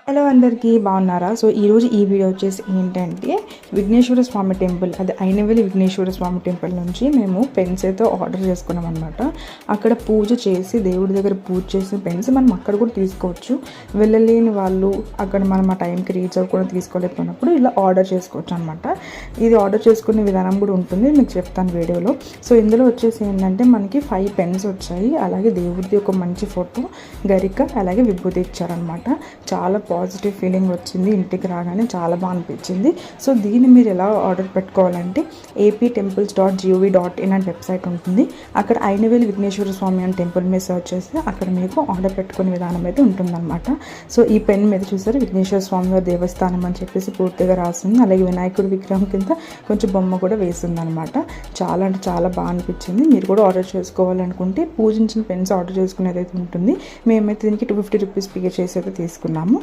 Hello అందరికీ బాగున్నారా? So ఈరోజు ఈ వీడియో వచ్చేసి ఏంటంటే విఘ్నేశ్వర స్వామి టెంపుల్, అది అయినవేలి విఘ్నేశ్వర స్వామి టెంపుల్ నుంచి మేము పెన్స్ అయితే ఆర్డర్ చేసుకున్నాం అనమాట. అక్కడ పూజ చేసి దేవుడి దగ్గర పూజ చేసిన పెన్స్ మనం అక్కడ కూడా తీసుకోవచ్చు. వెళ్ళలేని వాళ్ళు అక్కడ మనం ఆ టైంకి రీచ్ అవ్వకుండా తీసుకోలేకపోయినప్పుడు ఇలా ఆర్డర్ చేసుకోవచ్చు అనమాట. ఇది ఆర్డర్ చేసుకునే విధానం కూడా ఉంటుంది, మీకు చెప్తాను వీడియోలో. సో ఇందులో వచ్చేసి ఏంటంటే మనకి 5 పెన్స్ వచ్చాయి. అలాగే దేవుడిది ఒక మంచి ఫోటో, గరిక, అలాగే విభూతి ఇచ్చారనమాట. చాలా పాజిటివ్ ఫీలింగ్ వచ్చింది. ఇంటికి రాగానే చాలా బాగా అనిపించింది. సో దీన్ని మీరు ఎలా ఆర్డర్ పెట్టుకోవాలంటే aptemples.gov.in అనే వెబ్సైట్ ఉంటుంది. అక్కడ అయినవేలి విఘ్నేశ్వర స్వామి అని టెంపుల్ మీద సర్చ్ చేస్తే అక్కడ మీకు ఆర్డర్ పెట్టుకునే విధానం అయితే ఉంటుందన్నమాట. సో ఈ పెన్ మీద చూసారు విఘ్నేశ్వర స్వామి వారి దేవస్థానం అని చెప్పేసి పూర్తిగా రాస్తుంది. అలాగే వినాయకుడి విగ్రహం కింద కొంచెం బొమ్మ కూడా వేసింది అనమాట. చాలా అంటే చాలా బాగా అనిపించింది. మీరు కూడా ఆర్డర్ చేసుకోవాలనుకుంటే పూజించిన పెన్స్ ఆర్డర్ చేసుకునేది అయితే ఉంటుంది. మేమైతే దీనికి 250 రూపీస్ పే చేసి అయితే తీసుకున్నాము.